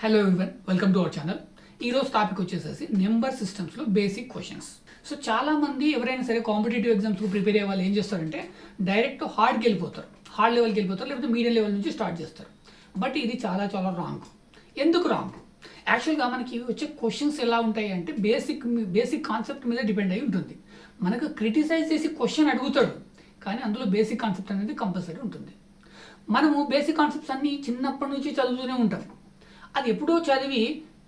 Hello everyone, welcome to our channel. ఈరోజు topic వచ్చేసేసి number సిస్టమ్స్లో బేసిక్ క్వశ్చన్స్. సో చాలామంది ఎవరైనా సరే కాంపిటేటివ్ ఎగ్జామ్స్కి ప్రిపేర్ అయ్యే వాళ్ళు ఏం చేస్తారంటే డైరెక్ట్ హార్డ్కి వెళ్ళిపోతారు, హార్డ్ లెవెల్కి వెళ్ళిపోతారు, లేకపోతే మీడియం లెవెల్ నుంచి స్టార్ట్ చేస్తారు. బట్ ఇది చాలా చాలా రాంగ్. ఎందుకు రాంగ్? యాక్చువల్గా మనకి వచ్చే క్వశ్చన్స్ ఎలా ఉంటాయి అంటే బేసిక్ కాన్సెప్ట్ మీద డిపెండ్ అయి ఉంటుంది. మనకు క్రిటిసైజ్ చేసి క్వశ్చన్ అడుగుతాడు, కానీ అందులో బేసిక్ కాన్సెప్ట్ అనేది కంపల్సరీ ఉంటుంది. మనము బేసిక్ కాన్సెప్ట్స్ అన్నీ చిన్నప్పటి నుంచి చదువుతూనే ఉంటాం. అది ఎప్పుడో చదివి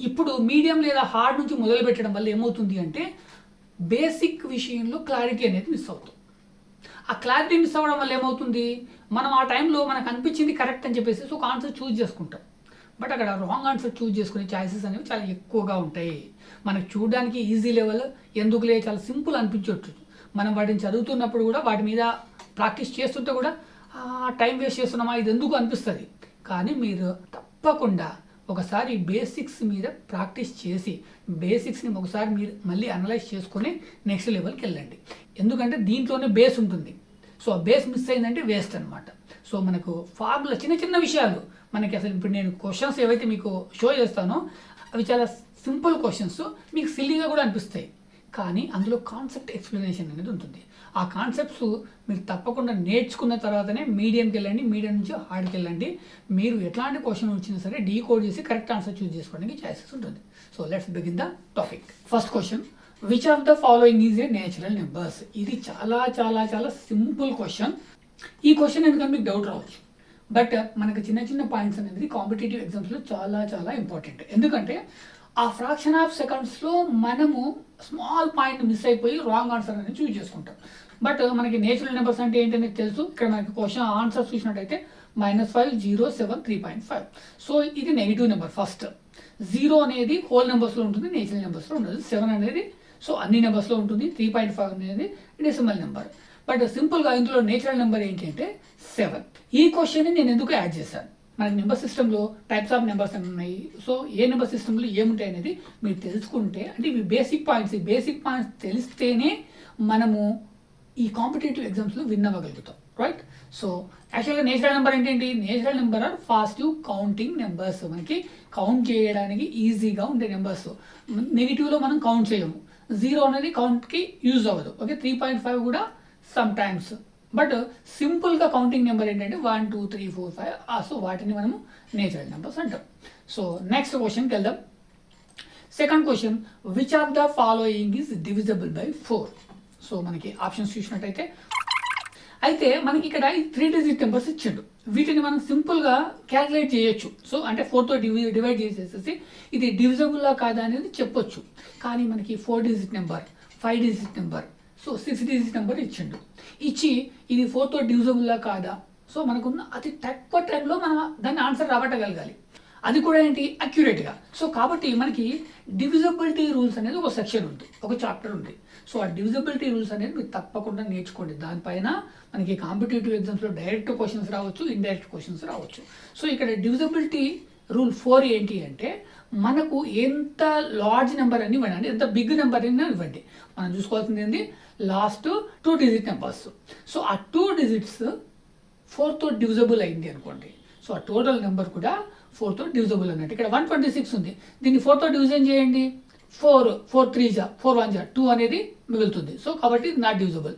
ఇప్పుడు మీడియం లేదా హార్డ్ నుంచి మొదలు పెట్టడం వల్ల ఏమవుతుంది అంటే బేసిక్ విషయంలో క్లారిటీ అనేది మిస్ అవుతుంది. ఆ క్లారిటీ మిస్ అవ్వడం వల్ల ఏమవుతుంది, మనం ఆ టైంలో మనకు అనిపించింది కరెక్ట్ అని చెప్పేసి ఒక ఆన్సర్ చూస్ చేసుకుంటాం. బట్ అక్కడ రాంగ్ ఆన్సర్ చూస్ చేసుకునే ఛాయిసెస్ అనేవి చాలా ఎక్కువగా ఉంటాయి. మనకు చూడడానికి ఈజీ లెవెల్, ఎందుకులే చాలా సింపుల్ అనిపించవచ్చు. మనం వాటిని చదువుతున్నప్పుడు కూడా వాటి మీద ప్రాక్టీస్ చేస్తుంటే కూడా టైం వేస్ట్ చేస్తున్నామా ఇది ఎందుకు అనిపిస్తుంది. కానీ మీరు తప్పకుండా ఒకసారి బేసిక్స్ మీద ప్రాక్టీస్ చేసి బేసిక్స్ని ఒకసారి మీరు మళ్ళీ అనలైజ్ చేసుకొని నెక్స్ట్ లెవెల్కి వెళ్ళండి. ఎందుకంటే దీంట్లోనే బేస్ ఉంటుంది. సో ఆ బేస్ మిస్ అయిందంటే వేస్ట్ అనమాట. సో మనకు ఫార్ములా చిన్న చిన్న విషయాలు మనకి అసలు ఇప్పుడు నేను క్వశ్చన్స్ ఏవైతే మీకు షో చేస్తానో అవి చాలా సింపుల్ క్వశ్చన్స్, మీకు సిల్లీగా కూడా అనిపిస్తాయి. కానీ అందులో కాన్సెప్ట్ ఎక్స్ప్లెనేషన్ అనేది ఉంటుంది. ఆ కాన్సెప్ట్స్ మీరు తప్పకుండా నేర్చుకున్న తర్వాతనే మీడియంకి వెళ్ళండి, మీడియం నుంచి హార్డ్కి వెళ్ళండి. మీరు ఎట్లాంటి క్వశ్చన్ వచ్చినా సరే డీకోడ్ చేసి కరెక్ట్ ఆన్సర్ చూస్ చేసుకోవడానికి ఛాయిసెస్ ఉంటుంది. So let's begin the topic. First question, which of the following is a natural numbers? ఇది చాలా చాలా చాలా సింపుల్ క్వశ్చన్. ఈ క్వశ్చన్ ఎందుకంటే మీకు డౌట్ రావచ్చు, బట్ మనకు చిన్న చిన్న పాయింట్స్ అనేది కాంపిటేటివ్ ఎగ్జామ్స్లో చాలా చాలా ఇంపార్టెంట్. ఎందుకంటే ఆ ఫ్రాక్షన్ ఆఫ్ సెకండ్స్లో మనము స్మాల్ పాయింట్ మిస్ అయిపోయి రాంగ్ ఆన్సర్ అనేది చూస్ చేసుకుంటాం. బట్ మనకి నేచురల్ నెంబర్స్ అంటే ఏంటనేది తెలుసు. ఇక్కడ మనకి క్వశ్చన్ ఆన్సర్ చూసినట్టయితే -5, 0, 7, 3.5. సో ఇది నెగిటివ్ నెంబర్. ఫస్ట్ 0 అనేది హోల్ నెంబర్స్లో ఉంటుంది, నేచురల్ నెంబర్స్లో ఉండదు. 7 అనేది సో అన్ని నెంబర్స్లో ఉంటుంది. 3.5 అనేది డెసిమల్ నెంబర్. బట్ సింపుల్గా ఇందులో నేచురల్ నెంబర్ ఏంటంటే 7. ఈ క్వశ్చన్ని నేను ఎందుకు యాడ్ చేశాను, మన నెంబర్ సిస్టంలో టైప్స్ ఆఫ్ నెంబర్స్ అని ఉన్నాయి. సో ఏ నెంబర్ సిస్టంలో ఏముంటాయి అనేది మీరు తెలుసుకుంటే, అంటే ఇవి బేసిక్ పాయింట్స్. ఈ బేసిక్ పాయింట్స్ తెలిస్తేనే మనము ఈ కాంపిటేటివ్ ఎగ్జామ్స్లో విన్ అవ్వగలుగుతాం, రైట్? సో యాక్చువల్గా నేచురల్ నెంబర్ ఏంటంటే natural number are positive counting numbers. మనకి కౌంట్ చేయడానికి ఈజీగా ఉండే నెంబర్స్. నెగిటివ్లో మనం కౌంట్ చేయము. 0 అనేది కౌంట్కి యూజ్ అవ్వదు. ఓకే, 3.5 కూడా సమ్ టైమ్స్. బట్ సింపుల్గా కౌంటింగ్ నెంబర్ ఏంటంటే 1, 2, 3, 4, 5. సో వాటిని మనము నేచురల్ నెంబర్స్ అంటాం. సో నెక్స్ట్ క్వశ్చన్కి వెళ్దాం. Second question, which of the following is divisible by 4? So మనకి ఆప్షన్స్ చూసినట్టయితే అయితే మనకి ఇక్కడ 3 డిజిట్ నెంబర్స్ ఇచ్చిండు. వీటిని మనం సింపుల్గా క్యాలిక్యులేట్ చేయొచ్చు. సో అంటే 4తో డివైడ్ చేసేసి ఇది డివిజబుల్లా కాదా అనేది చెప్పొచ్చు. కానీ మనకి 4 digit number, 5 digit number, so 6 digit number ఇచ్చిండు. ఇచ్చి ఇది 4తో డివిజబుల్లా కాదా, సో మనకున్న అతి తక్కువ టైంలో మనం దాన్ని ఆన్సర్ రాబట్టగలగాలి. అది కూడా ఏంటి, అక్యురేట్గా. సో కాబట్టి మనకి డివిజబిలిటీ రూల్స్ అనేది ఒక సెక్షన్ ఉంది, ఒక చాప్టర్ ఉంది. సో ఆ డివిజబిలిటీ రూల్స్ అనేది మీరు తప్పకుండా నేర్చుకోండి. దానిపైన మనకి కాంపిటేటివ్ ఎగ్జామ్స్లో డైరెక్ట్ క్వశ్చన్స్ రావచ్చు, ఇండైరెక్ట్ క్వశ్చన్స్ రావచ్చు. సో ఇక్కడ డివిజబిలిటీ రూల్ 4 ఏంటి అంటే మనకు ఎంత లార్జ్ నెంబర్ అని ఇవ్వండి, అంటే ఎంత బిగ్ నెంబర్ అయినా ఇవ్వండి, మనం చూసుకోవాల్సింది ఏంటి, లాస్ట్ 2 డిజిట్ నెంబర్స్. సో ఆ 2 డిజిట్స్ 4తో డివిజబుల్ అయింది అనుకోండి. సో ఆ టోటల్ నెంబర్ కూడా 4తో డివిజబుల్ అన్నట్టు. ఇక్కడ 126 ఉంది, దీన్ని 4తో డివిజన్ చేయండి. 4 3 4 1 2 అనేది మిగులుతుంది. సో కాబట్టి నాట్ డివిజబుల్.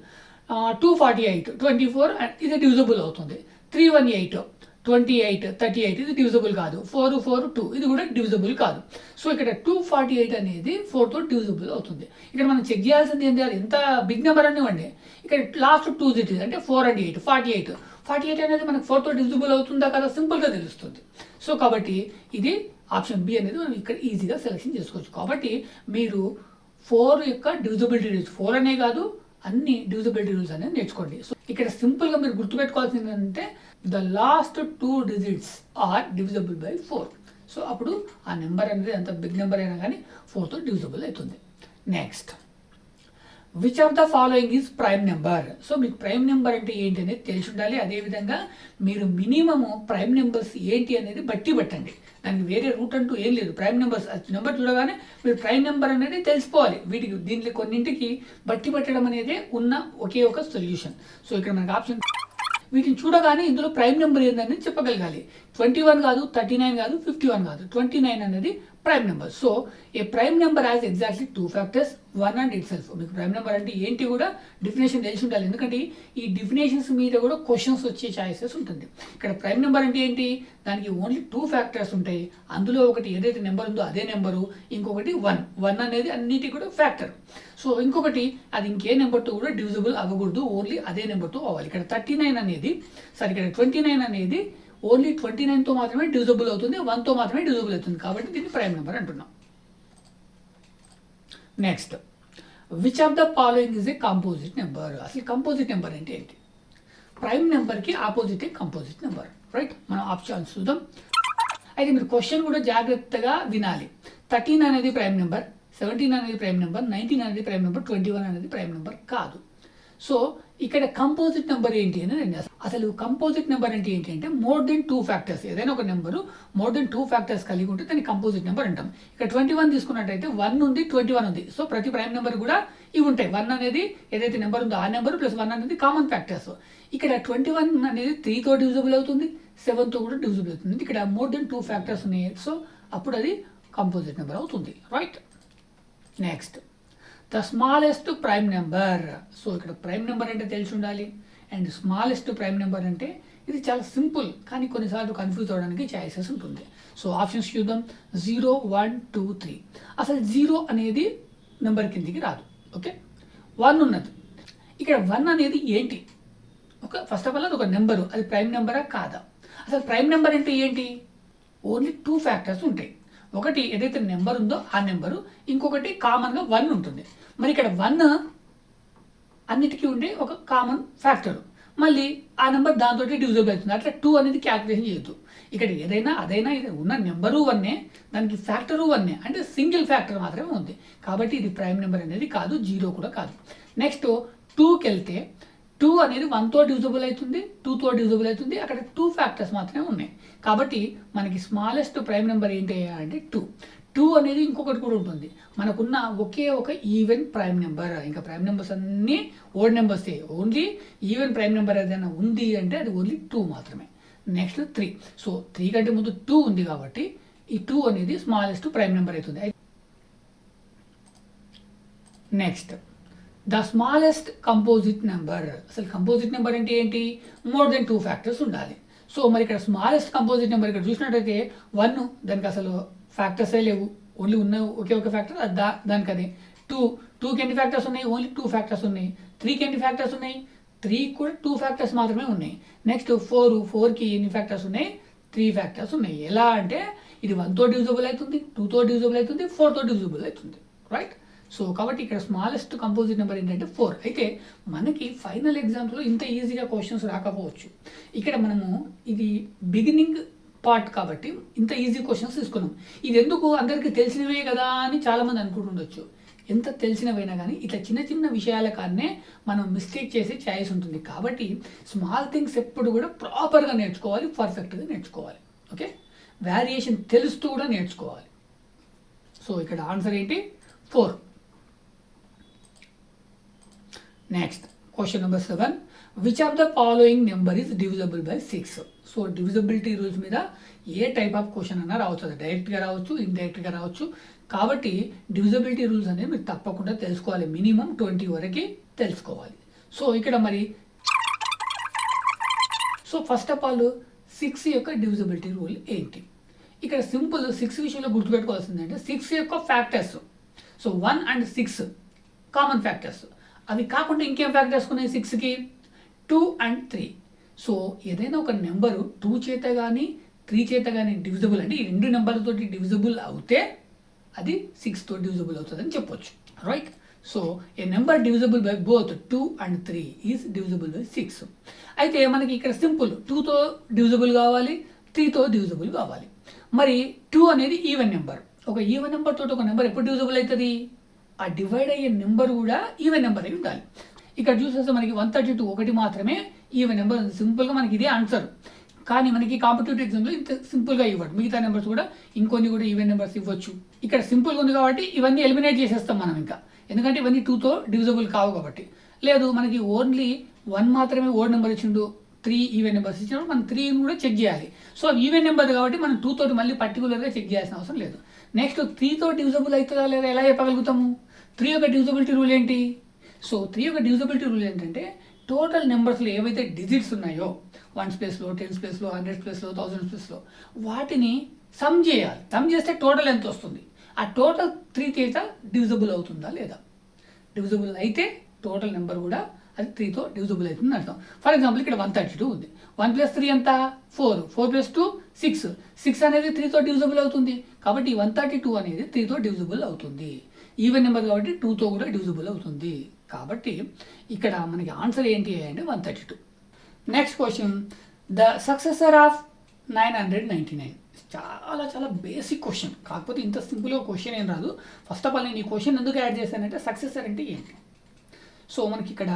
248 24 ఇది డివిజబుల్ అవుతుంది. 318 28 38 ఇది డివిజబుల్ కాదు. 4 4 2 ఇది కూడా డివిజబుల్ కాదు. సో ఇక్కడ 248 అనేది 4తో డివిజబుల్ అవుతుంది. ఇక్కడ మనం చెక్ చేయాల్సింది ఏంటి, అది ఎంత బిగ్ నెంబర్ అనివ్వండి. ఇక్కడ లాస్ట్ 2 డిజిట్స్ అంటే 4 and 8 48 అనేది మనకు 4తో డివిజబుల్ అవుతుందా కదా సింపుల్గా తెలుస్తుంది. సో కాబట్టి ఇది ఆప్షన్ బి అనేది మనం ఇక్కడ ఈజీగా సెలెక్షన్ చేసుకోవచ్చు. కాబట్టి మీరు 4 యొక్క డివిజబిలిటీ రూల్స్, 4 అనే కాదు అన్ని డివిజబిలిటీ రూల్స్ అనేది నేర్చుకోండి. సో ఇక్కడ సింపుల్గా మీరు గుర్తుపెట్టుకోవాల్సింది ఏంటంటే the last 2 digits are divisible by 4. So అప్పుడు ఆ నెంబర్ అనేది ఎంత బిగ్ నెంబర్ అయినా కానీ 4తో డివిజబుల్ అవుతుంది. Next, which of the following is prime number? So మీకు ప్రైమ్ నెంబర్ అంటే ఏంటి అనేది తెలిసి ఉండాలి. అదేవిధంగా మీరు మినిమము ప్రైమ్ నెంబర్స్ ఏంటి అనేది బట్టి పెట్టండి. దానికి వేరే రూట్ అంటూ ఏం లేదు. ప్రైమ్ నెంబర్స్ నెంబర్ చూడగానే మీరు ప్రైమ్ నెంబర్ అనేది తెలుసుకోవాలి. దీంట్లో కొన్నింటికి బట్టి పెట్టడం అనేది ఉన్న ఒకే ఒక సొల్యూషన్. సో ఇక్కడ మనకు ఆప్షన్ వీటిని చూడగానే ఇందులో ప్రైమ్ నెంబర్ ఏందని చెప్పగలగాలి. 21 కాదు, 39 కాదు, 51 కాదు, 29 అనేది prime number. So A prime number has exactly 2 factors, 1 and it self. మీకు ప్రైమ్ నెంబర్ అంటే ఏంటి కూడా డెఫినేషన్ తెలిసి ఉండాలి, ఎందుకంటే ఈ డెఫినేషన్స్ మీద కూడా క్వశ్చన్స్ వచ్చే ఛాయిసెస్ ఉంటుంది. ఇక్కడ ప్రైమ్ నెంబర్ అంటే ఏంటి, దానికి ఓన్లీ 2 ఫ్యాక్టర్స్ ఉంటాయి. అందులో ఒకటి ఏదైతే నెంబర్ ఉందో అదే నెంబరు, ఇంకొకటి 1 అనేది అన్నిటి కూడా ఫ్యాక్టర్. సో ఇంకొకటి అది ఇంకే నెంబర్తో కూడా డివిజిబుల్ అవ్వకూడదు, ఓన్లీ అదే నెంబర్తో అవ్వాలి. ఇక్కడ 39 అనేది ఇక్కడ 29 అనేది ఓన్లీ 29తో మాత్రమే డివిజిబుల్ అవుతుంది, 1తో మాత్రమే డివిజిబుల్ అవుతుంది. కాబట్టి దీన్ని ప్రైమ్ నెంబర్ అంటున్నాం. Next, which of the following is a composite number. అసలు కంపోజిట్ నెంబర్ అంటే ఏంటి? ప్రైమ్ నెంబర్కి ఆపోజిట్ కంపోజిట్ నెంబర్, రైట్? మనం ఆప్షన్స్ చూద్దాం. అయితే మీరు క్వశ్చన్ కూడా జాగ్రత్తగా వినాలి. 13 అనేది ప్రైమ్ నెంబర్, 17 అనేది ప్రైమ్ నెంబర్, 19 అనేది ప్రైమ్ నెంబర్, 21 అనేది ప్రైమ్ నెంబర్ కాదు. సో ఇక్కడ కంపోజిట్ నెంబర్ ఏంటి అని నేను అసలు కంపోజిట్ నెంబర్ అంటే ఏంటి అంటే మోర్ దెన్ 2 ఫ్యాక్టర్స్. ఏదైనా ఒక నెంబరు మోర్ దెన్ 2 ఫ్యాక్టర్స్ కలిగి ఉంటే దాన్ని కంపోజిట్ నెంబర్ అంటాం. ఇక్కడ 21 తీసుకున్నట్టయితే 1 ఉంది, 21 ఉంది. సో ప్రతి ప్రైమ్ నెంబర్ కూడా ఇవి ఉంటాయి. 1 అనేది ఏదైతే నెంబర్ ఉందో ఆ నెంబర్ ప్లస్ 1 అనేది కామన్ ఫ్యాక్టర్స్. ఇక్కడ 21 అనేది 3తో డివిజిబుల్ అవుతుంది, 7తో కూడా డివిజిబుల్ అవుతుంది. ఇక్కడ మోర్ దెన్ 2 ఫ్యాక్టర్స్ ఉన్నాయి. సో అప్పుడు అది కంపోజిట్ నెంబర్ అవుతుంది, right? Next, the smallest prime number. So ఇక్కడ ప్రైమ్ నెంబర్ అంటే తెలిసి ఉండాలి, అండ్ స్మాలెస్ట్ ప్రైమ్ నెంబర్ అంటే ఇది చాలా సింపుల్, కానీ కొన్నిసార్లు కన్ఫ్యూజ్ అవ్వడానికి ఛాయిసెస్ ఉంటుంది. సో ఆప్షన్స్ చూద్దాం. 0, 1, 2, 3. అసలు 0 అనేది నెంబర్ కిందికి రాదు, ఓకే? 1 ఉన్నది. ఇక్కడ 1 అనేది ఏంటి? ఓకే, ఫస్ట్ ఆఫ్ ఆల్ అది ఒక నెంబరు, అది ప్రైమ్ నెంబరా కాదా? అసలు ప్రైమ్ నెంబర్ అంటే ఏంటి? ఓన్లీ 2 ఫ్యాక్టర్స్ ఉంటాయి. ఒకటి ఏదైతే నెంబర్ ఉందో ఆ నెంబరు, ఇంకొకటి కామన్గా 1 ఉంటుంది. మరి ఇక్కడ 1 అన్నిటికీ ఉండే ఒక కామన్ ఫ్యాక్టర్, మళ్ళీ ఆ నెంబర్ దాంతో డివిజిబుల్ అవుతుంది. అట్లా 2 అనేది క్యాల్కులేషన్ చేయొద్దు. ఇక్కడ ఏదైనా అదైనా ఇది ఉన్న నెంబరు 1, దానికి ఫ్యాక్టరు 1, అంటే సింగిల్ ఫ్యాక్టర్ మాత్రమే ఉంది. కాబట్టి ఇది ప్రైమ్ నెంబర్ అనేది కాదు, 0 కూడా కాదు. నెక్స్ట్ 2కి వెళ్తే 2 అనేది 1తో డివిజిబుల్ అవుతుంది, 2తో డివిజిబుల్ అవుతుంది. అక్కడ 2 ఫ్యాక్టర్స్ మాత్రమే ఉన్నాయి. కాబట్టి మనకి స్మాలెస్ట్ ప్రైమ్ నెంబర్ ఏంటి అంటే 2 అనేది ఇంకొకటి కూడా ఉంటుంది. మనకున్న ఒకే ఒక ఈవెన్ ప్రైమ్ నెంబర్. ఇంకా ప్రైమ్ నెంబర్స్ అన్నీ ఓడ్ నెంబర్సే. ఓన్లీ ఈవెన్ ప్రైమ్ నెంబర్ ఏదైనా ఉంది అంటే అది ఓన్లీ 2 మాత్రమే. నెక్స్ట్ 3. సో 3 కంటే ముందు 2 ఉంది కాబట్టి ఈ 2 అనేది స్మాలెస్ట్ ప్రైమ్ నెంబర్ అవుతుంది. Next, the smallest composite number. అసలు కంపోజిట్ నెంబర్ అంటే ఏంటి? మోర్ దెన్ 2 ఫ్యాక్టర్స్ ఉండాలి. సో మరి ఇక్కడ స్మాలెస్ట్ కంపోజిట్ నెంబర్ ఇక్కడ చూసినట్టయితే 1, దానికి అసలు ఫ్యాక్టర్సే లేవు, ఓన్లీ ఉన్న ఒకే ఒక ఫ్యాక్టర్ దానికి అదే. 2కి ఎన్ని ఫ్యాక్టర్స్ ఉన్నాయి? ఓన్లీ 2 ఫ్యాక్టర్స్ ఉన్నాయి. 3కి ఎన్ని ఫ్యాక్టర్స్ ఉన్నాయి? 3కి కూడా 2 ఫ్యాక్టర్స్ మాత్రమే ఉన్నాయి. నెక్స్ట్ 4కి ఎన్ని ఫ్యాక్టర్స్ ఉన్నాయి? 3 ఫ్యాక్టర్స్ ఉన్నాయి. ఎలా అంటే ఇది 1తో డివిజిబుల్ అవుతుంది, 2తో డివిజిబుల్ అవుతుంది, 4తో డివిజిబుల్ అవుతుంది, రైట్? సో కాబట్టి ఇక్కడ స్మాలెస్ట్ కంపోజిట్ నెంబర్ ఏంటంటే 4. అయితే మనకి ఫైనల్ ఎగ్జామ్స్లో ఇంత ఈజీగా క్వశ్చన్స్ రాకపోవచ్చు. ఇక్కడ మనము ఇది బిగినింగ్ పార్ట్ కాబట్టి ఇంత ఈజీ క్వశ్చన్స్ తీసుకున్నాం. ఇది ఎందుకు అందరికీ తెలిసినవే కదా అని చాలామంది అనుకుంటుండొచ్చు. ఎంత తెలిసినవైనా కానీ ఇట్లా చిన్న చిన్న విషయాల కారణే మనం మిస్టేక్ చేసే ఛాయిస్ ఉంటుంది. కాబట్టి స్మాల్ థింగ్స్ ఎప్పుడు కూడా ప్రాపర్గా నేర్చుకోవాలి, పర్ఫెక్ట్గా నేర్చుకోవాలి, ఓకే? వేరియేషన్ తెలుస్తూ కూడా నేర్చుకోవాలి. సో ఇక్కడ ఆన్సర్ ఏంటి? 4. Next, question number 7. Which of the following number is divisible by 6? So divisibility rules మీద ఏ టైప్ ఆఫ్ క్వశ్చన్ అన్నా రావచ్చు. అది డైరెక్ట్గా రావచ్చు, ఇండైరెక్ట్గా రావచ్చు. కాబట్టి డివిజబిలిటీ రూల్స్ అనేది మీరు తప్పకుండా తెలుసుకోవాలి. మినిమం 20 వరకు తెలుసుకోవాలి. సో ఇక్కడ మరి ఫస్ట్ ఆఫ్ ఆల్ 6 యొక్క డివిజబిలిటీ రూల్ ఏంటి? ఇక్కడ సింపుల్ 6 విషయంలో గుర్తుపెట్టుకోవాల్సింది అంటే 6 యొక్క factors. So 1 and 6 common factors. అవి కాకుండా ఇంకేం ఫ్యాక్టర్స్ ఉన్నాయి 6కి? 2 and 3. సో ఏదైనా ఒక నెంబరు 2 చేత కానీ 3 చేత కానీ డివిజిబుల్ అంటే ఈ 2 నెంబర్లతో డివిజిబుల్ అవుతే అది 6తో డివిజిబుల్ అవుతుంది అని చెప్పొచ్చు, right? So A number divisible by both 2 and 3 is divisible by 6. అయితే మనకి ఇక్కడ సింపుల్ 2తో డివిజిబుల్ కావాలి, 3తో డివిజిబుల్ కావాలి. మరి 2 అనేది ఈవెన్ నెంబర్. ఒక ఈవెన్ నెంబర్ తోటి ఒక నెంబర్ ఎప్పుడు డివిజిబుల్ అవుతుంది? ఆ డివైడ్ అయ్యే నెంబర్ కూడా ఈవెన్ నెంబర్ అయి ఉండాలి. ఇక్కడ చూసేస్తే మనకి 132 ఒకటి మాత్రమే ఈవెన్ నెంబర్ ఉంది. సింపుల్గా మనకి ఇదే ఆన్సర్. కానీ మనకి కాంపిటేటివ్ ఎగ్జామ్లో ఇంత సింపుల్గా ఇవ్వడు. మిగతా నెంబర్స్ కూడా ఇంకొన్ని కూడా ఈవెన్ నెంబర్స్ ఇవ్వచ్చు. ఇక్కడ సింపుల్గా ఉంది కాబట్టి ఇవన్నీ ఎలిమినేట్ చేసేస్తాం మనం ఇంకా, ఎందుకంటే ఇవన్నీ 2తో డివిజిబుల్ కావు కాబట్టి. లేదు మనకి ఓన్లీ 1 మాత్రమే ఓడ్ నెంబర్ ఇచ్చిండు, 3 ఈవెన్ నెంబర్స్ ఇచ్చినప్పుడు మనం 3 కూడా చెక్ చేయాలి. సో ఈవెన్ నెంబర్ కాబట్టి మనం 2 తోటి మళ్ళీ పర్టికులర్గా చెక్ చేయాల్సిన అవసరం లేదు. నెక్స్ట్ 3తో డివిజబుల్ అవుతుందా లేదా ఎలా చెప్పగలుగుతాము? 3 యొక్క డివిజబిలిటీ రూల్ ఏంటి? సో 3 యొక్క డివిజబిలిటీ రూల్ ఏంటంటే టోటల్ నెంబర్స్లో ఏవైతే డిజిట్స్ ఉన్నాయో 1s ప్లేస్లో, 10s ప్లేస్లో, 100s ప్లేస్లో, 1000s ప్లేస్లో వాటిని సమ్ చేయాలి. సమ్ చేస్తే టోటల్ ఎంత వస్తుంది? ఆ టోటల్ 3 చేత డివిజబుల్ అవుతుందా లేదా? డివిజబుల్ అయితే టోటల్ నెంబర్ కూడా అది 3తో డివిజబుల్ అవుతుంది అర్థం. ఫర్ ఎగ్జాంపుల్ ఇక్కడ 132 ఉంది. 1 + 3 ఎంత? 4. 4 + 2 6. 6 అనేది 3తో డివిజబుల్ అవుతుంది. కాబట్టి 132 అనేది 3తో డివిజబుల్ అవుతుంది. ఈవెన్ నెంబర్ కాబట్టి 2తో కూడా డివిజబుల్ అవుతుంది. కాబట్టి ఇక్కడ మనకి ఆన్సర్ ఏంటి అంటే 132. Next question, the successor of 999. చాలా చాలా బేసిక్ క్వశ్చన్, కాకపోతే ఇంత సింపుల్గా క్వశ్చన్ ఏం రాదు. ఫస్ట్ ఆఫ్ ఆల్ నేను ఈ క్వశ్చన్ ఎందుకు యాడ్ చేశానంటే సక్సెసర్ అంటే ఏంటి. సో మనకి ఇక్కడ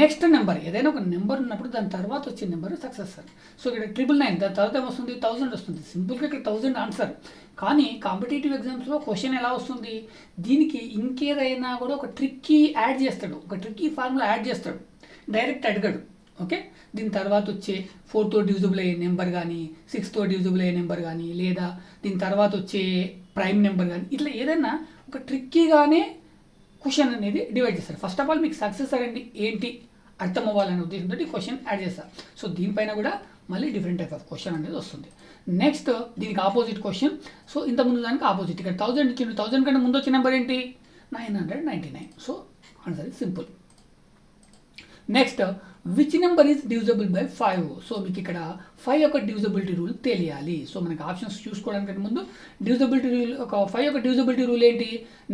నెక్స్ట్ నెంబర్ ఏదైనా ఒక నెంబర్ ఉన్నప్పుడు దాని తర్వాత వచ్చే నెంబర్ సక్సెసర్. సో ఇక్కడ 999 దాని తర్వాత ఏమొస్తుంది? 1000 వస్తుంది. సింపుల్గా ఇక్కడ 1000 ఆన్సర్. కానీ కాంపిటేటివ్ ఎగ్జామ్స్లో క్వశ్చన్ ఎలా వస్తుంది? దీనికి ఇంకేదైనా కూడా ఒక ట్రిక్కీ యాడ్ చేస్తాడు, ఒక ట్రిక్కీ ఫార్ములా యాడ్ చేస్తాడు, డైరెక్ట్ అడగడు. ఓకే, దీని తర్వాత వచ్చే 4తో డివిజబుల్ అయ్యే నెంబర్ కానీ, 6తో డివిజబుల్ అయ్యే నెంబర్ కానీ, లేదా దీని తర్వాత వచ్చే ప్రైమ్ నెంబర్ కానీ, ఇట్లా ఏదైనా ఒక ట్రిక్కీగానే క్వశ్చన్ అనేది డివైడ్ చేస్తారు. ఫస్ట్ ఆఫ్ ఆల్ మీకు సక్సెసర్ అనేది ఏంటి అర్థం అవ్వాలనే ఉద్దేశంతో ఈ క్వశ్చన్ యాడ్ చేస్తారు. సో దీనిపైన కూడా మళ్ళీ డిఫరెంట్ టైప్ ఆఫ్ క్వశ్చన్ అనేది వస్తుంది. నెక్స్ట్ దీనికి ఆపోజిట్ క్వశ్చన్. సో ఇంతకుముందు దానికి ఆపోజిట్, ఇక్కడ 1000 ఇచ్చిండు. 1000 కంటే ముందు వచ్చే నెంబర్ ఏంటి? 999. So answer is simple. Next, which number is divisible by 5? So మీకు ఇక్కడ 5 యొక్క డివిజబిలిటీ రూల్ తెలియాలి. సో మనకి ఆప్షన్స్ చూసుకోవడానికి ముందు డివిజబిలిటీ రూల్, ఒక 5 యొక్క డివిజబిలిటీ రూల్ ఏంటి?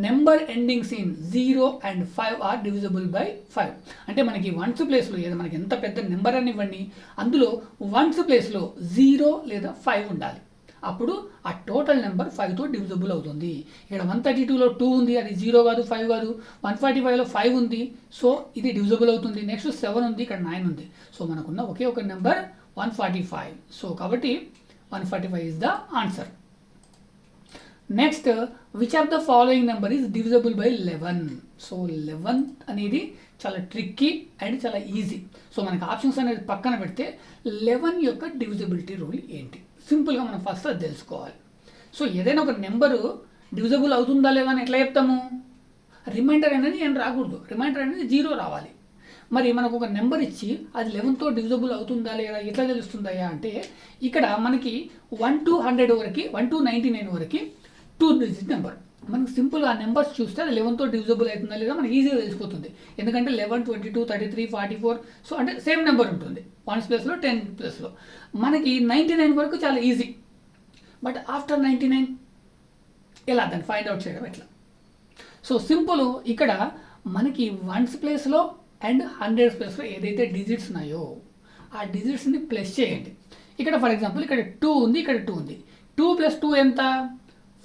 Number endings in 0 and 5 are divisible by 5. అంటే మనకి 1s ప్లేస్లో ఏదో మనకి ఎంత పెద్ద నెంబర్ అని ఇవ్వండి, అందులో 1s ప్లేస్లో 0 లేదా 5 ఉండాలి. అప్పుడు ఆ టోటల్ నెంబర్ 5తో డివిజబుల్ అవుతుంది. ఇక్కడ 132లో 2 ఉంది, అది 0 కాదు 5 కాదు. 145లో 5 ఉంది, సో ఇది డివిజబుల్ అవుతుంది. నెక్స్ట్ 7 ఉంది, ఇక్కడ 9 ఉంది. సో మనకున్న ఒకే ఒక నెంబర్ 145. సో కాబట్టి 145 is the answer. Next, which of the following number is divisible by 11? So 11 అనేది చాలా ట్రిక్కీ అండ్ చాలా ఈజీ. సో మనకి ఆప్షన్స్ అనేది పక్కన పెడితే 11 యొక్క డివిజబిలిటీ రూల్ ఏంటి? సింపుల్గా మనం ఫస్ట్ అది తెలుసుకోవాలి. సో ఏదైనా ఒక నెంబరు డివిజబుల్ అవుతుందా లేదా అని ఎట్లా చెప్తాము? రిమైండర్ అనేది ఏం రాకూడదు, రిమైండర్ అనేది 0 రావాలి. మరి మనకు ఒక నెంబర్ ఇచ్చి అది 11తో డివిజబుల్ అవుతుందా లేదా ఎట్లా తెలుస్తుందా అంటే ఇక్కడ మనకి 1 to 100 వరకు, 1 to 99 వరకు 2 డిజిట్ నెంబర్. మనకు సింపుల్గా ఆ నెంబర్స్ చూస్తే అది 11తో డివిజబుల్ అవుతుందా లేదా మనకి ఈజీగా తెలిసిపోతుంది. ఎందుకంటే 11, 22, 33, 44, సో అంటే సేమ్ నెంబర్ ఉంటుంది 1s ప్లేస్లో, 10 ప్లేస్లో. మనకి 99 వరకు చాలా ఈజీ. బట్ ఆఫ్టర్ 99 ఎలా దాన్ని ఫైండ్ అవుట్ చేయడం ఎట్లా? సో సింపుల్, ఇక్కడ మనకి 1s ప్లేస్లో అండ్ 100s ప్లేస్లో ఏదైతే డిజిట్స్ ఉన్నాయో ఆ డిజిట్స్ని ప్లస్ చేయండి. ఇక్కడ ఫర్ ఎగ్జాంపుల్ ఇక్కడ 2 ఉంది, ఇక్కడ 2 ఉంది. 2 + 2 ఎంత?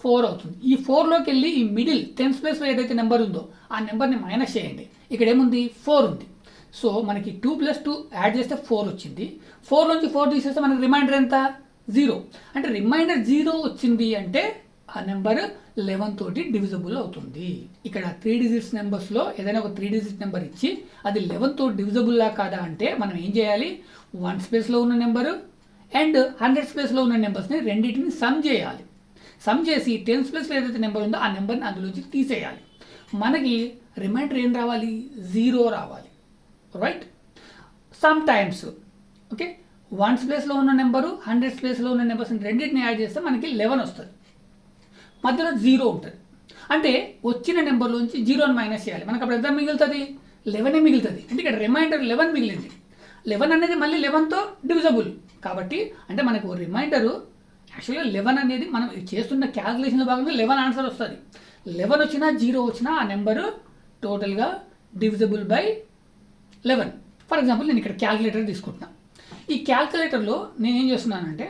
4 అవుతుంది. ఈ 4లోకి వెళ్ళి ఈ మిడిల్ 10s ప్లేస్లో ఏదైతే నెంబర్ ఉందో ఆ నెంబర్ని మైనస్ చేయండి. ఇక్కడ ఏముంది? 4 ఉంది. సో మనకి 2 + 2 యాడ్ చేస్తే 4 వచ్చింది. 4 నుంచి 4 తీసేస్తే మనకి రిమైండర్ ఎంత? 0. అంటే రిమైండర్ 0 వచ్చింది అంటే ఆ నెంబర్ 11 తోటి డివిజబుల్ అవుతుంది. ఇక్కడ 3 డిజిట్స్ నెంబర్స్లో ఏదైనా ఒక 3 డిజిట్ నెంబర్ ఇచ్చి అది 11తో డివిజబుల్లా కాదా అంటే మనం ఏం చేయాలి? 1s ప్లేస్లో ఉన్న నెంబరు అండ్ 100s ప్లేస్లో ఉన్న నెంబర్స్ని రెండింటిని సమ్ చేయాలి. సమ్ చేసి 10s ప్లేస్లో ఏదైతే నెంబర్ ఉందో ఆ నెంబర్ని అందులోంచి తీసేయాలి. మనకి రిమైండర్ ఏం రావాలి? 0 రావాలి. Right? Some times okay 1s ప్లేస్లో ఉన్న నెంబరు 100s ప్లేస్లో ఉన్న నెంబర్స్ రెండింటిని యాడ్ చేస్తే మనకి 11 వస్తుంది. మధ్యలో 0 ఉంటుంది. అంటే వచ్చిన నెంబర్లోంచి 0ని మైనస్ చేయాలి. మనకు అప్పుడు ఎంత మిగులుతుంది? 11 మిగులుతుంది. అంటే ఇక్కడ రిమైండర్ 11 మిగిలింది. 11 అనేది మళ్ళీ 11తో డివిజబుల్ కాబట్టి అంటే మనకు రిమైండరు యాక్చువల్గా 11 అనేది మనం చేస్తున్న క్యాల్కులేషన్లో భాగంగా 11 ఆన్సర్ వస్తుంది. 11 వచ్చినా 0 వచ్చినా ఆ నెంబరు టోటల్గా డివిజబుల్ బై 11. ఫర్ ఎగ్జాంపుల్ నేను ఇక్కడ క్యాల్కులేటర్ తీసుకుంటున్నాను. ఈ క్యాల్కులేటర్లో నేను ఏం చేస్తున్నానంటే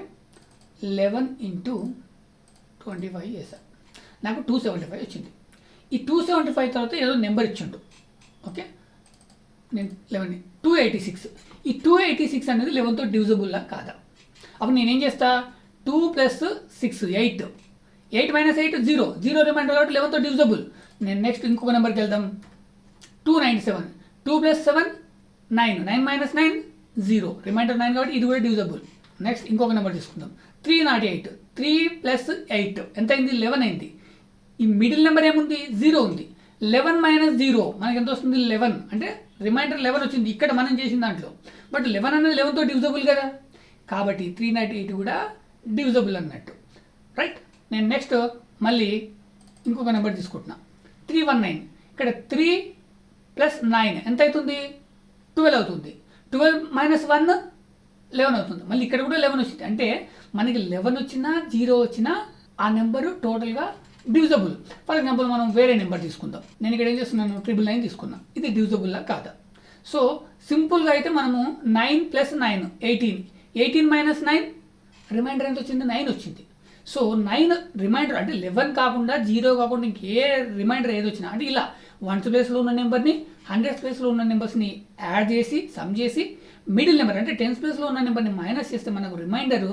11 × 25 చేశాను. నాకు 275 వచ్చింది. ఈ 275 తర్వాత ఏదో నెంబర్ ఇచ్చిండు. ఓకే, నేను 11 286. ఈ 286 అనేది 11తో డివిజబుల్లా కాదా? అప్పుడు నేనేం చేస్తా? 2 + 6 8. 8 - 8 0. 0 రిమైండర్ కాబట్టి 11తో డివిజబుల్. నేను నెక్స్ట్ ఇంకొక నెంబర్కి వెళ్దాం. 297. 2 + 7 9. 9 - 9 0, రిమైండర్ 9 కాబట్టి ఇది కూడా డివిజబుల్. నెక్స్ట్ ఇంకొక నెంబర్ తీసుకుందాం, 308. 3 + 8 ఎంత అయింది? 11 అయింది. ఈ మిడిల్ నెంబర్ ఏముంది? 0 ఉంది. 11 - 0 మనకి ఎంత వస్తుంది? 11. అంటే రిమైండర్ 11 వచ్చింది ఇక్కడ మనం చేసిన దాంట్లో. బట్ 11 అనేది 11తో డివిజబుల్ కదా, కాబట్టి 308 కూడా డివిజబుల్ అన్నట్టు. రైట్. నేను నెక్స్ట్ మళ్ళీ ఇంకొక నెంబర్ తీసుకుంటున్నా, 319. ఇక్కడ 3 + 9 ఎంత అవుతుంది? 12 అవుతుంది. 12 - 1 11 అవుతుంది. మళ్ళీ ఇక్కడ కూడా 11 వచ్చింది. అంటే మనకి 11 వచ్చినా 0 వచ్చినా ఆ నెంబరు టోటల్గా డివిజబుల్. ఫర్ ఎగ్జాంపుల్ మనం వేరే నెంబర్ తీసుకుందాం. నేను ఇక్కడ ఏం చేస్తున్నాను? 999 తీసుకున్నాను. ఇది డివిజబుల్లా కాదా? సో సింపుల్గా అయితే మనము 9 + 9 18. 18 - 9 రిమైండర్ ఎంత వచ్చింది? 9 వచ్చింది. సో 9 రిమైండర్ అంటే 11 కాకుండా 0 కాకుండా ఇంకే రిమైండర్ ఏది వచ్చినా అంటే ఇలా 1s ప్లేస్లో ఉన్న నెంబర్ని 100s ప్లేస్లో ఉన్న నెంబర్స్ని యాడ్ చేసి సమ్ చేసి మిడిల్ నెంబర్ అంటే 10s ప్లేస్లో ఉన్న నెంబర్ని మైనస్ చేస్తే మనకు రిమైండర్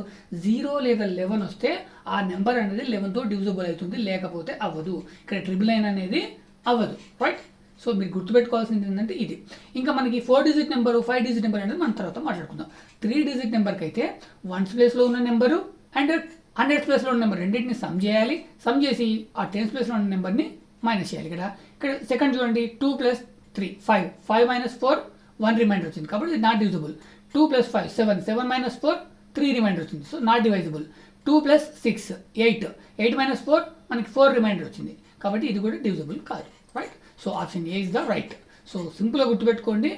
0 లేదా 11 వస్తే ఆ నెంబర్ అనేది 11తో డివిజబుల్ అవుతుంది, లేకపోతే అవ్వదు. ఇక్కడ 999 అనేది అవ్వదు. రైట్. సో మీరు గుర్తుపెట్టుకోవాల్సింది ఏంటంటే ఇది. ఇంకా మనకి 4 డిజిట్ నెంబరు 5 డిజిట్ నెంబర్ అనేది మనం తర్వాత మాట్లాడుకుందాం. 3 డిజిట్ నెంబర్కి అయితే 1s ప్లేస్లో ఉన్న నెంబరు అండ్ 100s ప్లేస్లో ఉన్న నెంబర్ రెండింటిని సమ్ చేయాలి. సమ్ చేసి ఆ 10s ప్లేస్లో ఉన్న నెంబర్ని మైనస్ చేయాలి. ఇక్కడ సెకండ్ చూడండి, 2 + 3 5. 5 - 4 1 రిమైండర్ వచ్చింది కాబట్టి ఇది నాట్ డివిజబుల్. 2 + 5 7. 7 - 4 3 రిమైండర్ వచ్చింది. So not డివైజబుల్. 2 + 6 8. 8 - 4 మనకి 4 రిమైండర్ వచ్చింది కాబట్టి ఇది కూడా డివిజబుల్ కాదు. Right. So option A is the right. So సింపుల్గా గుర్తుపెట్టుకోండి.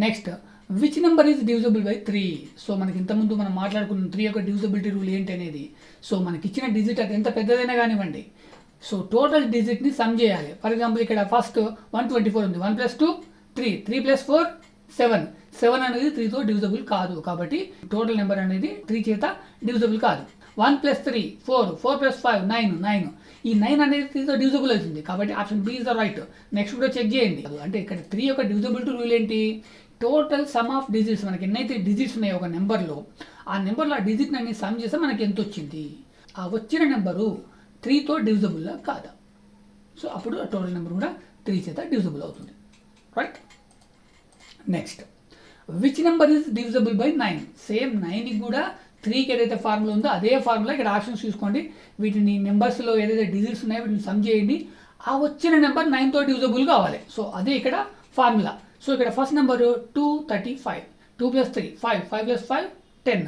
Next, which number is divisible by 3? So మనకి ఇంతకుముందు మనం మాట్లాడుకున్న 3 యొక్క డివిజబిలిటీ రూల్ ఏంటి అనేది. సో మనకి ఇచ్చిన డిజిట్ అది ఎంత పెద్దదైనా కానివ్వండి, సో టోటల్ డిజిట్ని సమ్ చేయాలి. ఫర్ ఎగ్జాంపుల్ ఇక్కడ ఫస్ట్ 124 ఉంది. 1 + 2 3. 3 + 4 7. 7 అనేది 3తో డివిజబుల్ కాదు కాబట్టి టోటల్ నెంబర్ అనేది 3 చేత డివిజబుల్ కాదు. 1 + 3 4. 4 + 5 9. ఈ 9 అనేది 3తో డివిజబుల్ అవుతుంది కాబట్టి option B is the right. Next కూడా చెక్ చేయండి. అంటే ఇక్కడ 3 యొక్క డివిజబిలిటీ రూల్ ఏంటి? టోటల్ సమ్ ఆఫ్ డిజిట్స్, మనకి ఎన్నైతే డిజిట్స్ ఉన్నాయో ఒక నెంబర్లో, ఆ నెంబర్లో ఆ డిజిట్ అన్ని సమ్ చేస్తే మనకి ఎంత వచ్చింది, ఆ వచ్చిన నెంబరు 3తో డివిజబుల్ కాదా. సో అప్పుడు ఆ టోటల్ నెంబర్ కూడా 3 చేత డివిజబుల్ అవుతుంది. Right. Next, which number is divisible by 9? Same 9కి కూడా 3కి ఏదైతే ఫార్ములా ఉందో అదే ఫార్ములా ఇక్కడ ఆప్షన్స్ చూసుకోండి. వీటిని నెంబర్స్లో ఏదైతే డిజిట్స్ ఉన్నాయో వీటిని సమ్ చేయండి. ఆ వచ్చిన నెంబర్ 9తో డివిజబుల్ కావాలి. సో అదే ఇక్కడ ఫార్ములా. సో ఇక్కడ ఫస్ట్ నెంబర్ 235. 2 + 3 5. 5 + 5 10.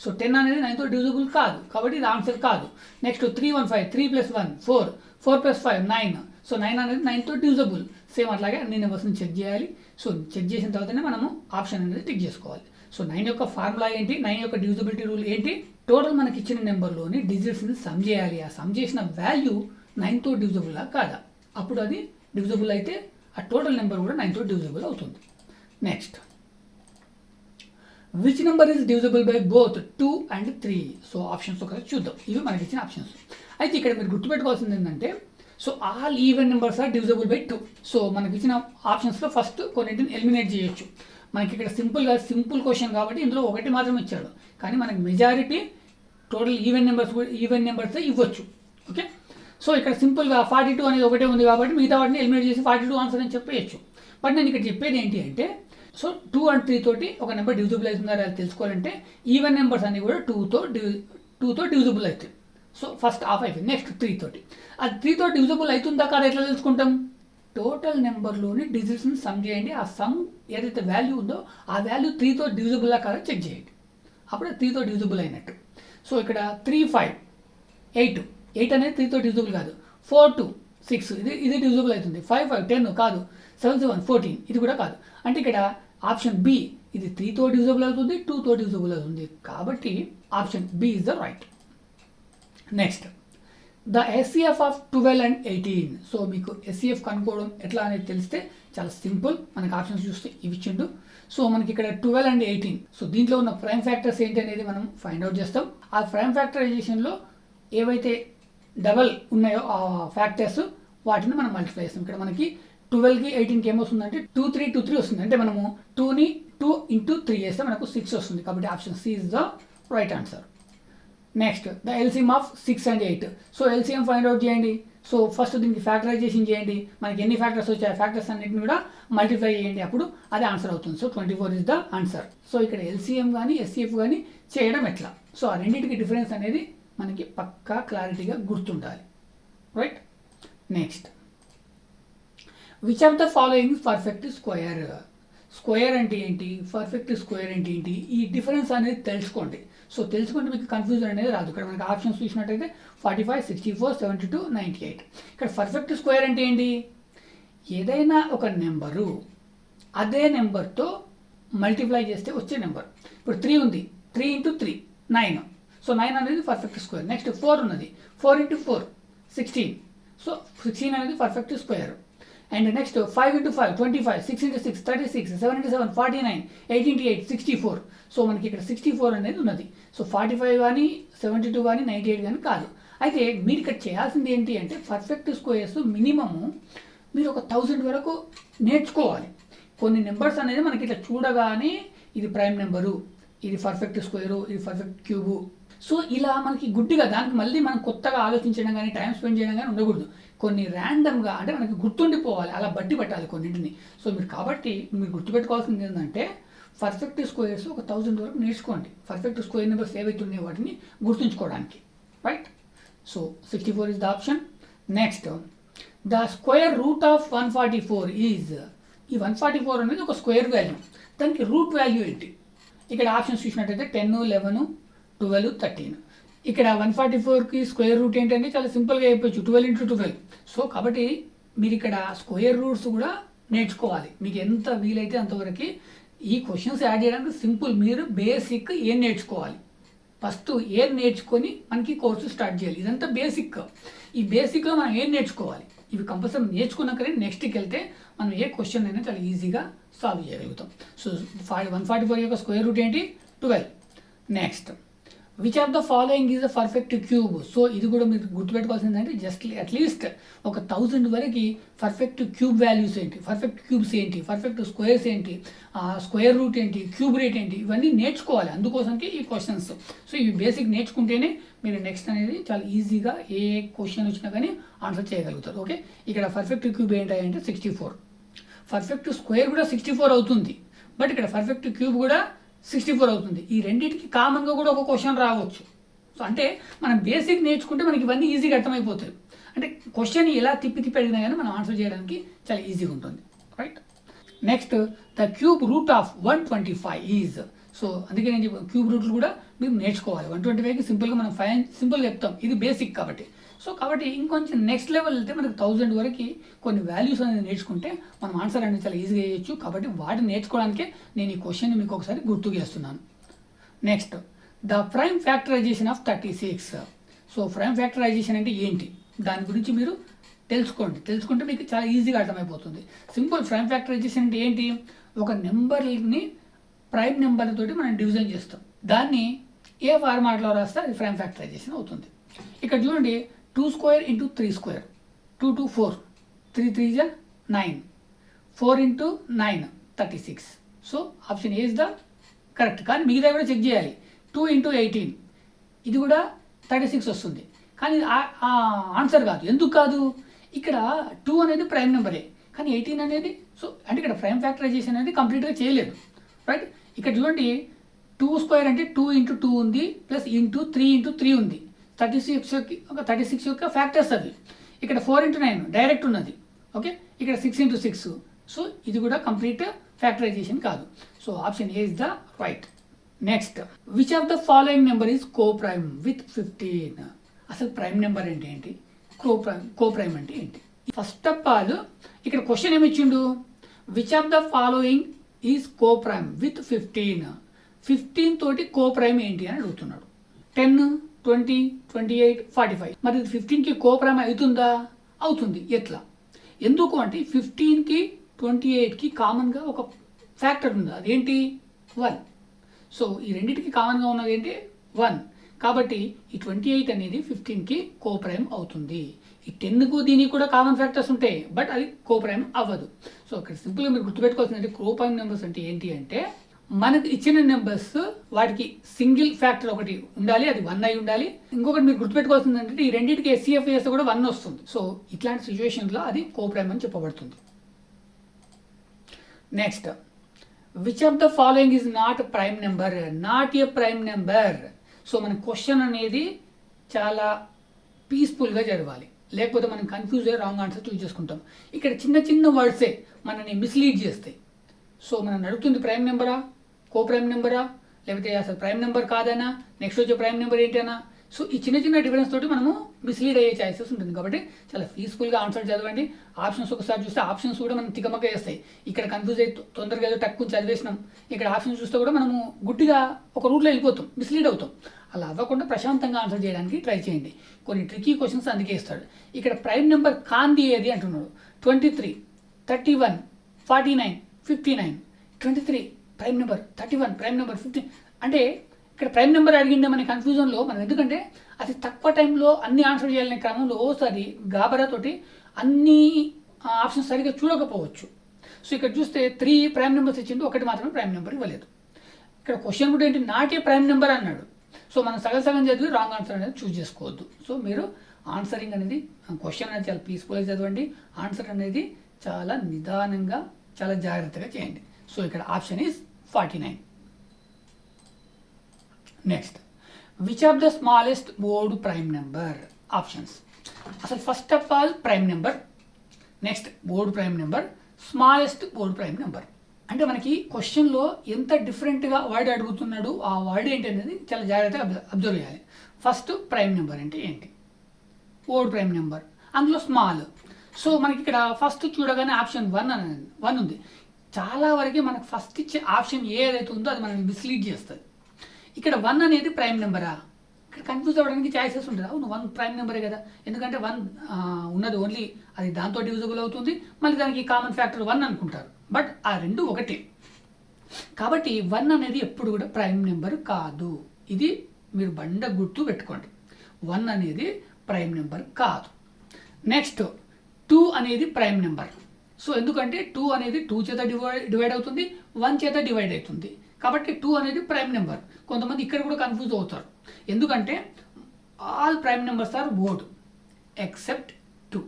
సో 10 అనేది 9తో డివిజబుల్ కాదు కాబట్టి ఇది ఆన్సర్ కాదు. నెక్స్ట్ 315. 3 + 1 4. 4 + 5 9. సో 9 అనేది 9తో డివిజబుల్. సేమ్ అట్లాగే అన్ని నెంబర్స్ని చెక్ చేయాలి. సో చెక్ చేసిన తర్వాతనే మనము ఆప్షన్ అనేది టిక్ చేసుకోవాలి. సో 9 యొక్క ఫార్ములా ఏంటి, 9 యొక్క డివిజబిలిటీ రూల్ ఏంటి? టోటల్ మనకి ఇచ్చిన నెంబర్లోని డిజిట్స్ని సమ్ చేయాలి. ఆ సమ్ చేసిన వాల్యూ 9తో డివిజబుల్లా కాదా, అప్పుడు అది డివిజబుల్ అయితే ఆ టోటల్ నెంబర్ కూడా 9తో డివిజబుల్ అవుతుంది. Next, which number is divisible by both 2 and 3? So options ఒకసారి చూద్దాం. ఇవి మనకి ఇచ్చిన ఆప్షన్స్. అయితే ఇక్కడ మీరు గుర్తుపెట్టుకోవాల్సింది ఏంటంటే, so all even numbers are divisible by 2. So మనకి ఇచ్చిన ఆప్షన్స్లో ఫస్ట్ కొన్నింటిని ఎలిమినేట్ చేయొచ్చు. మనకి ఇక్కడ సింపుల్ క్వశ్చన్ కాబట్టి ఇందులో ఒకటి మాత్రం ఇచ్చాడు, కానీ మనకి మెజారిటీ టోటల్ ఈవెన్ నెంబర్స్ ఇవ్వచ్చు. ఓకే. సో ఇక్కడ సింపుల్గా 42 అనేది ఒకటే ఉంది కాబట్టి మిగతా వాటిని ఎలిమినేట్ చేసి 42 ఆన్సర్ అని చెప్పేయచ్చు. బట్ నేను ఇక్కడ చెప్పేది ఏంటి అంటే, సో 2 and 3 తోటి ఒక నెంబర్ డివిజబుల్ అవుతుందా అది తెలుసుకోవాలంటే ఈవెన్ నెంబర్స్ అన్ని కూడా 2తో డివిజబుల్ అవుతాయి. సో ఫస్ట్ హాఫ్ అయిపోయింది. నెక్స్ట్ 3 తోటి, అది 3తో డివిజబుల్ అవుతుందా కాదా ఎట్లా తెలుసుకుంటాం? టోటల్ నెంబర్లోని డిజిట్స్ని సమ్ చేయండి. ఆ సమ్ ఏదైతే వాల్యూ ఉందో ఆ వాల్యూ 3తో డివిజబుల్లా కాదా చెక్ చేయండి. అప్పుడు 3తో డివిజబుల్ అయినట్టు. సో ఇక్కడ 3 5 8. 8 అనేది 3తో డివిజబుల్ కాదు. 4 2 6 ఇది డివిజబుల్ అవుతుంది. 5 5 10 కాదు. 7 7 14 ఇది కూడా కాదు. అంటే ఇక్కడ ఆప్షన్ బి ఇది 3తో డివిజబుల్ అవుతుంది, 2తో డివిజబుల్ అవుతుంది. కాబట్టి option B is the right. Next, the SCF of 12 and 18. So మీకు ఎస్సిఎఫ్ కనుక్కోవడం ఎట్లా అనేది తెలిస్తే చాలా సింపుల్. మనకి ఆప్షన్స్ చూస్తే ఇవి ఇచ్చిండు. సో మనకి ఇక్కడ 12 and 18. సో దీంట్లో ఉన్న ప్రైమ్ ఫ్యాక్టర్స్ ఏంటి అనేది మనం ఫైండ్ అవుట్ చేస్తాం. ఆ ప్రైమ్ ఫ్యాక్టరైజేషన్లో ఏవైతే డబల్ ఉన్నాయో ఆ ఫ్యాక్టర్స్ వాటిని మనం మల్టిప్లై చేస్తాం. ఇక్కడ మనకి 12కి 18కి ఏమొస్తుందంటే 2 3 2 3 వస్తుంది. అంటే మనము 2ని 2 × 3 చేస్తే మనకు 6 వస్తుంది. కాబట్టి option C is the right answer. Next, the LCM of 6 and 8. So LCM find out చేయండి. సో ఫస్ట్ దీనికి ఫ్యాక్టరైజేషన్ చేయండి, మనకి ఎన్ని ఫ్యాక్టర్స్ వచ్చాయి ఆ ఫ్యాక్టర్స్ అన్నింటిని కూడా మల్టిప్లై చేయండి, అప్పుడు అది ఆన్సర్ అవుతుంది. So 24 is the answer. So ఇక్కడ ఎల్సిఎం కానీ ఎస్సిఎఫ్ కానీ చేయడం ఎట్లా, సో ఆ రెండింటికి డిఫరెన్స్ అనేది మనకి పక్కా క్లారిటీగా గుర్తుండాలి, right. Next, which of the following perfect square. Square అంటే ఏంటి, పర్ఫెక్ట్ స్క్వేర్ అంటే ఏంటి, ఈ డిఫరెన్స్ అనేది తెలుసుకోండి. సో తెలుసుకుంటే మీకు కన్ఫ్యూజన్ అనేది రాదు. ఇక్కడ మనకి ఆప్షన్స్ చూసినట్టయితే 45, 64, 72, 98. ఇక్కడ పర్ఫెక్ట్ స్క్వేర్ అంటే ఏంటి, ఏదైనా ఒక నెంబరు అదే నెంబర్తో మల్టిప్లై చేస్తే వచ్చే నెంబర్. ఇప్పుడు 3 ఉంది, 3 × 3 9. సో 9 అనేది పర్ఫెక్ట్ స్క్వేర్. నెక్స్ట్ 4 ఉన్నది, 4 × 4 16. సో 16 అనేది perfect square. And next 5 × 5 25, 6 × 6 36, 7 × 7 49, 8 × 8 64. So మనకి ఇక్కడ 64 అనేది ఉన్నది. సో 45 కానీ 72 కానీ 98 కానీ కాదు. అయితే మీరు ఇక్కడ చేయాల్సింది ఏంటి అంటే పర్ఫెక్ట్ స్క్వేర్స్ మినిమము మీరు ఒక 1000 వరకు నేర్చుకోవాలి. కొన్ని నెంబర్స్ అనేది మనకి ఇట్లా చూడగానే ఇది ప్రైమ్ నెంబరు, ఇది పర్ఫెక్ట్ స్క్వేరు, ఇది పర్ఫెక్ట్ క్యూబు. సో ఇలా మనకి గుడ్డిగా దానికి మళ్ళీ మనం కొత్తగా ఆలోచించడం కానీ టైం స్పెండ్ చేయడం కానీ ఉండకూడదు. కొన్ని ర్యాండమ్గా అంటే మనకి గుర్తుండిపోవాలి, అలా బట్టి పెట్టాలి కొన్నింటిని. సో కాబట్టి మీరు గుర్తుపెట్టుకోవాల్సింది ఏంటంటే పర్ఫెక్ట్ స్క్వేర్స్ ఒక 1000 వరకు నేర్చుకోండి. పర్ఫెక్ట్ స్క్వేర్ నెంబర్స్ ఏవైతే ఉన్నాయో వాటిని గుర్తుంచుకోవడానికి, right. So 64 is the option. Next, the square root of 144 is. ఈ 144 అనేది ఒక స్క్వేర్ వాల్యూ, దానికి రూట్ వాల్యూ ఏంటి. ఇక్కడ ఆప్షన్స్ చూసినట్టయితే 10, 11, 12, 13. ఇక్కడ 144కి స్క్వేర్ రూట్ ఏంటంటే చాలా సింపుల్గా చెప్పొచ్చు, 12 × 12. సో కాబట్టి మీరు ఇక్కడ స్క్వేర్ రూట్స్ కూడా నేర్చుకోవాలి. మీకు ఎంత వీలైతే అంతవరకు ఈ క్వశ్చన్స్ యాడ్ చేయడానికి సింపుల్. మీరు బేసిక్ ఏం నేర్చుకోవాలి, ఫస్ట్ ఏం నేర్చుకొని మనకి కోర్సు స్టార్ట్ చేయాలి. ఇదంతా బేసిక్. ఈ బేసిక్లో మనం ఏం నేర్చుకోవాలి, ఇవి కంపల్సరీ నేర్చుకున్నాకనే నెక్స్ట్కి వెళ్తే మనం ఏ క్వశ్చన్ అయినా చాలా ఈజీగా సాల్వ్ చేయగలుగుతాం. సో 144 యొక్క స్క్వేర్ రూట్ ఏంటి, 12. Next, which of the following is the perfect cube. So ఇది కూడా మీరు గుర్తుపెట్టుకోవాల్సింది అంటే జస్ట్ అట్లీస్ట్ ఒక 1000 వరకు పర్ఫెక్ట్ క్యూబ్ వాల్యూస్ ఏంటి, పర్ఫెక్ట్ క్యూబ్స్ ఏంటి, పర్ఫెక్ట్ స్క్వేర్స్ ఏంటి, స్క్వేర్ రూట్ ఏంటి, క్యూబ్ రేట్ ఏంటి, ఇవన్నీ నేర్చుకోవాలి. అందుకోసంకి ఈ క్వశ్చన్స్. సో ఇవి బేసిక్ నేర్చుకుంటేనే మీరు నెక్స్ట్ అనేది చాలా ఈజీగా ఏ క్వశ్చన్ వచ్చినా కానీ ఆన్సర్ చేయగలుగుతారు. ఓకే, ఇక్కడ పర్ఫెక్ట్ క్యూబ్ ఏంటంటే 64. పర్ఫెక్ట్ స్క్వేర్ కూడా 64 అవుతుంది, బట్ ఇక్కడ పర్ఫెక్ట్ క్యూబ్ కూడా 64 అవుతుంది. ఈ రెండింటికి కామన్గా కూడా ఒక క్వశ్చన్ రావచ్చు. సో అంటే మనం బేసిక్ నేర్చుకుంటే మనకి ఇవన్నీ ఈజీగా అర్థమైపోతాయి. అంటే క్వశ్చన్ ఎలా తిప్పి అడిగినా కానీ మనం ఆన్సర్ చేయడానికి చాలా ఈజీగా ఉంటుంది, right. Next, the cube root of 125 is. So అందుకే నేను చెప్పాను క్యూబ్ రూట్లు కూడా మీరు నేర్చుకోవాలి. 125కి సింపుల్గా మనం సింపుల్గా చెప్తాం, ఇది బేసిక్ కాబట్టి. సో కాబట్టి ఇంకొంచెం నెక్స్ట్ లెవెల్ వెళ్తే మనకి 1000 వరకు కొన్ని వాల్యూస్ అనేది నేర్చుకుంటే మనం ఆన్సర్ అనేది చాలా ఈజీగా చేయొచ్చు. కాబట్టి వాటిని నేర్చుకోవడానికే నేను ఈ క్వశ్చన్ మీకు ఒకసారి గుర్తు చేస్తున్నాను. Next, the prime factorisation of 36. So prime factorisation అంటే ఏంటి, దాని గురించి మీరు తెలుసుకుంటే మీకు చాలా ఈజీగా అర్థమైపోతుంది. సింపుల్ ప్రైమ్ ఫ్యాక్టరైజేషన్ అంటే ఏంటి, ఒక నెంబర్ని ప్రైమ్ నెంబర్తోటి మనం డివిజన్ చేస్తాం, దాన్ని ఏ ఫార్మాట్లో రాస్తే అది ప్రైమ్ ఫ్యాక్టరైజేషన్ అవుతుంది. ఇక్కడ చూడండి, 2² × 3², 2 2 4, 3 3 9, 4 × 9 36. So option A is the correct. కానీ మిగతా కూడా చెక్ చేయాలి. 2 × 18 ఇది కూడా 36 వస్తుంది, కానీ ఆన్సర్ కాదు. ఎందుకు కాదు, ఇక్కడ 2 అనేది ప్రైమ్ నెంబరే, కానీ 18 అనేది. సో అంటే ఇక్కడ ప్రైమ్ ఫ్యాక్టరైజేషన్ అనేది కంప్లీట్గా చేయలేదు, రైట్. ఇక్కడ చూడండి, 2² అంటే 2 × 2 ఉంది, ప్లస్ ఇంటూ 3 × 3 ఉంది. 36 యొక్క ఫ్యాక్టర్స్ అవి. ఇక్కడ 4 × 9 డైరెక్ట్ ఉన్నది, ఓకే. ఇక్కడ 6 × 6. సో ఇది కూడా కంప్లీట్ ఫ్యాక్టరైజేషన్ కాదు. So option A is the right. Next, which of the following number is co prime with 15. అసలు ప్రైమ్ నెంబర్ అంటే ఏంటి, కో ప్రైమ్ అంటే ఏంటి. ఫస్ట్ ఆఫ్ ఆల్ ఇక్కడ క్వశ్చన్ ఏమి ఇచ్చిండు, which of the following is co prime with 15. 15 తోటి కో prime ఏంటి అని అడుగుతున్నాడు. 10, 20, 28, 45. మరి 15కి కో ప్రైమ్ అవుతుందా, అవుతుంది. ఎట్లా, ఎందుకు అంటే 15కి 28కి కామన్గా ఒక ఫ్యాక్టర్ ఉంది, అదేంటి 1. సో ఈ రెండింటికి కామన్గా ఉన్నది ఏంటి 1. కాబట్టి ఈ 28 అనేది 15కి కో ప్రైమ్ అవుతుంది. ఈ 10కు దీనికి కూడా కామన్ ఫ్యాక్టర్స్ ఉంటాయి, బట్ అది కో ప్రైమ్ అవ్వదు. సో ఇక్కడ సింపుల్గా మీరు గుర్తుపెట్టుకోవాల్సిందంటే కో ప్రైమ్ నెంబర్స్ అంటే ఏంటి అంటే మనకు ఇచ్చిన నెంబర్స్ వాటికి సింగిల్ ఫ్యాక్టర్ ఒకటి ఉండాలి, అది 1 అయి ఉండాలి. ఇంకొకటి మీరు గుర్తుపెట్టుకోవాల్సింది ఏంటంటే ఈ రెండింటికి ఎస్సీఎఫ్ చేస్తే కూడా 1 వస్తుంది. సో ఇట్లాంటి సిచ్యువేషన్లో అది కోప్రైమ్ అని చెప్పబడుతుంది. Next, which of the following is not prime number? Not a prime number. So మన క్వశ్చన్ అనేది చాలా పీస్ఫుల్గా జరగాలి, లేకపోతే మనం కన్ఫ్యూజ్ అయ్యి రాంగ్ ఆన్సర్ చూస్ చేసుకుంటాం. ఇక్కడ చిన్న చిన్న వర్డ్సే మనని మిస్లీడ్ చేస్తాయి. సో మనం అడుగుతుంది ప్రైమ్ నెంబరా, కో ప్రైమ్ నెంబరా, లేకపోతే అసలు ప్రైమ్ నెంబర్ కాదనా, నెక్స్ట్ వచ్చే ప్రైమ్ నెంబర్ ఏంటనా. సో ఈ చిన్న చిన్న డిఫరెన్స్ తోటి మనము మిస్లీడ్ అయ్యే ఛాన్సెస్ ఉంటుంది. కాబట్టి చాలా పీస్ఫుల్గా ఆన్సర్ చదవండి. ఆప్షన్స్ ఒకసారి చూస్తే ఆప్షన్స్ కూడా మనం తికమక వేస్తాయి. ఇక్కడ కన్ఫ్యూజ్ అయ్యి తొందరగా ఏదో టక్కుని చదివేసినాం, ఇక్కడ ఆప్షన్స్ చూస్తే కూడా మనము గుడ్డిగా ఒక రూట్లో వెళ్ళిపోతాం, మిస్లీడ్ అవుతాం. అలా అవ్వకుండా ప్రశాంతంగా ఆన్సర్ చేయడానికి ట్రై చేయండి. కొన్ని ట్రికీ క్వశ్చన్స్ అందుకే ఇస్తాడు. ఇక్కడ ప్రైమ్ నెంబర్ కాంది ఏది అంటున్నాడు. 23, 31, 49, 59. 23 ప్రైమ్ నెంబర్, 31 ప్రైమ్ నెంబర్, 15 అంటే ఇక్కడ ప్రైమ్ నెంబర్ అడిగిండే మన కన్ఫ్యూజన్లో మనం, ఎందుకంటే అది తక్కువ టైంలో అన్ని ఆన్సర్ చేయాలనే క్రమంలో ఓసారి గాబరాతోటి అన్ని ఆప్షన్స్ సరిగ్గా చూడకపోవచ్చు. సో ఇక్కడ చూస్తే 3 ప్రైమ్ నెంబర్స్ ఇచ్చింది, ఒకటి మాత్రమే ప్రైమ్ నెంబర్ ఇవ్వలేదు. ఇక్కడ క్వశ్చన్ కూడా ఏంటి, నాటే ప్రైమ్ నెంబర్ అన్నాడు. సో మనం సగం చదివి రాంగ్ ఆన్సర్ అనేది చూస్ చేసుకోవద్దు. సో మీరు ఆన్సరింగ్ అనేది, క్వశ్చన్ అనేది చాలా పీస్ఫుల్గా చదవండి, ఆన్సర్ అనేది చాలా నిదానంగా చాలా జాగ్రత్తగా చేయండి. సో ఇక్కడ option is 49. Next, which of the smallest board prime number? Options. అసలు first of all prime number, next board prime number, smallest board prime number. అంటే మనకి క్వశ్చన్లో ఎంత డిఫరెంట్గా వర్డ్ అడుగుతున్నాడు, ఆ వర్డ్ ఏంటి అనేది చాలా జాగ్రత్తగా అబ్జర్వ్ చేయాలి. ఫస్ట్ ప్రైమ్ నెంబర్ అంటే ఏంటి, బోర్డ్ ప్రైమ్ నెంబర్, అందులో స్మాల్. సో మనకి ఇక్కడ ఫస్ట్ చూడగానే ఆప్షన్ 1 ఉంది. చాలా వరకు మనకు ఫస్ట్ ఇచ్చే ఆప్షన్ ఏదైతే ఉందో అది మనల్ని మిస్లీడ్ చేస్తుంది. ఇక్కడ 1 అనేది ప్రైమ్ నెంబరా, ఇక్కడ కన్ఫ్యూజ్ అవ్వడానికి ఛాయిసెస్ ఉంటుంది. అవును 1 ప్రైమ్ నెంబరే కదా, ఎందుకంటే 1 ఉన్నది ఓన్లీ అది దాంతో డివిజిబుల్ అవుతుంది, మళ్ళీ దానికి కామన్ ఫ్యాక్టర్ 1 అనుకుంటారు. బట్ ఆ రెండు ఒకటే, కాబట్టి 1 అనేది ఎప్పుడు కూడా ప్రైమ్ నెంబర్ కాదు. ఇది మీరు బండ గుర్తు పెట్టుకోండి, 1 అనేది ప్రైమ్ నెంబర్ కాదు. నెక్స్ట్ 2 అనేది ప్రైమ్ నెంబర్. సో ఎందుకంటే 2 అనేది 2 చేత డివైడ్ అవుతుంది, 1 చేత డివైడ్ అవుతుంది, కాబట్టి 2 అనేది ప్రైమ్ నెంబర్. కొంతమంది ఇక్కడ కూడా కన్ఫ్యూజ్ అవుతారు, ఎందుకంటే all prime numbers are odd except 2.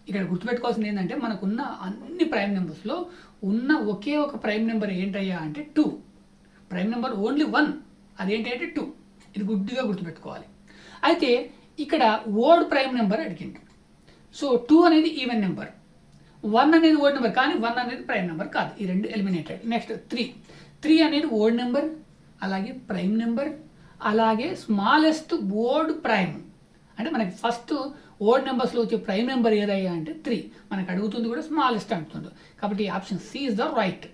ఇక్కడ గుర్తుపెట్టుకోవాల్సింది ఏంటంటే మనకున్న అన్ని ప్రైమ్ నెంబర్స్లో ఉన్న ఒకే ఒక ప్రైమ్ నెంబర్ ఏంటయ్యా అంటే 2. ప్రైమ్ నెంబర్ ఓన్లీ 1, అదేంటి అంటే 2. ఇది గుడ్డిగా గుర్తుపెట్టుకోవాలి. అయితే ఇక్కడ ఓడ్ ప్రైమ్ నెంబర్ అడిగిండు. సో 2 అనేది ఈవెన్ నెంబర్, 1 అనేది ఓడ్ నెంబర్, కానీ 1 అనేది ప్రైమ్ నెంబర్ కాదు. ఈ రెండు ఎలిమినేటెడ్. నెక్స్ట్ 3 అనేది ఓడ్ నెంబర్, అలాగే ప్రైమ్ నెంబర్, అలాగే స్మాలెస్ట్ ఓడ్ ప్రైమ్. అంటే మనకి ఫస్ట్ ఓడ్ నెంబర్స్లో వచ్చే ప్రైమ్ నెంబర్ ఏదయ్యా అంటే 3. మనకు అడుగుతుంది కూడా స్మాలెస్ట్ అంటుంది, కాబట్టి option C is the right.